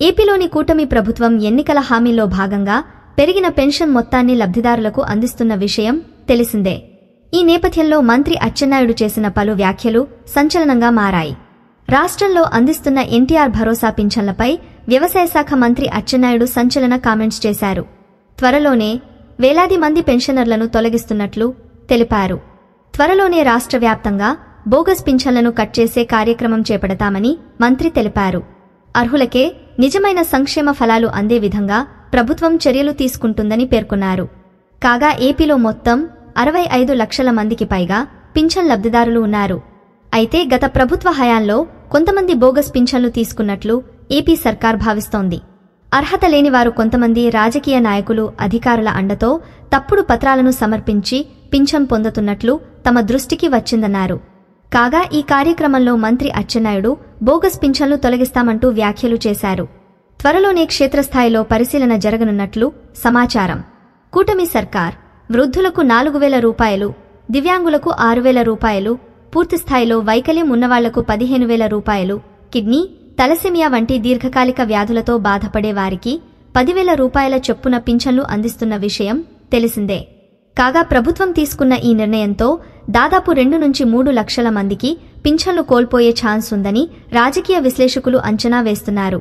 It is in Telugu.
ఏపీలోని కూటమి ప్రభుత్వం ఎన్నికల హామీల్లో భాగంగా పెరిగిన పెన్షన్ మొత్తాన్ని లబ్ధిదారులకు అందిస్తున్న విషయం తెలిసిందే. ఈ నేపథ్యంలో మంత్రి అచ్చెన్నాయుడు చేసిన పలు వ్యాఖ్యలు సంచలనంగా మారాయి. రాష్ట్రంలో అందిస్తున్న ఎన్టీఆర్ భరోసా పింఛన్లపై వ్యవసాయ శాఖ మంత్రి అచ్చెన్నాయుడు సంచలన కామెంట్స్ చేశారు. త్వరలోనే వేలాది మంది పెన్షనర్లను తొలగిస్తున్నట్లు తెలిపారు. త్వరలోనే రాష్ట్ర వ్యాప్తంగా బోగస్ పింఛన్లను కట్ చేసే కార్యక్రమం చేపడతామని మంత్రి తెలిపారు. అర్హులకే నిజమైన సంక్షేమ ఫలాలు అందే విధంగా ప్రభుత్వం చర్యలు తీసుకుంటుందని పేర్కొన్నారు. కాగా ఏపీలో మొత్తం 65 లక్షల మందికి పైగా పింఛన్ లబ్ధిదారులు ఉన్నారు. అయితే గత ప్రభుత్వ హయాంలో కొంతమంది బోగస్ పింఛన్లు తీసుకున్నట్లు ఏపీ సర్కార్ భావిస్తోంది. అర్హత లేని వారు కొంతమంది రాజకీయ నాయకులు అధికారుల అండతో తప్పుడు పత్రాలను సమర్పించి పింఛన్ పొందుతున్నట్లు తమ దృష్టికి వచ్చిందన్నారు. కాగా ఈ కార్యక్రమంలో మంత్రి అచ్చెన్నాయుడు బోగస్ పింఛన్లు తొలగిస్తామంటూ వ్యాఖ్యలు చేశారు. త్వరలోనే క్షేత్రస్థాయిలో పరిశీలన జరగనున్నట్లు సమాచారం. కూటమి సర్కార్ వృద్ధులకు 4,000 రూపాయలు, దివ్యాంగులకు 6,000 రూపాయలు, పూర్తిస్థాయిలో వైకల్యం ఉన్నవాళ్లకు 15,000 రూపాయలు, కిడ్నీ, తలసేమియా వంటి దీర్ఘకాలిక వ్యాధులతో బాధపడే వారికి 10,000 రూపాయల చొప్పున పింఛన్లు అందిస్తున్న విషయం తెలిసిందే. కాగా ప్రభుత్వం తీసుకున్న ఈ నిర్ణయంతో దాదాపు 2 నుంచి 3 లక్షల మందికి పింఛన్లు కోల్పోయే ఛాన్స్ ఉందని రాజకీయ విశ్లేషకులు అంచనా వేస్తున్నారు.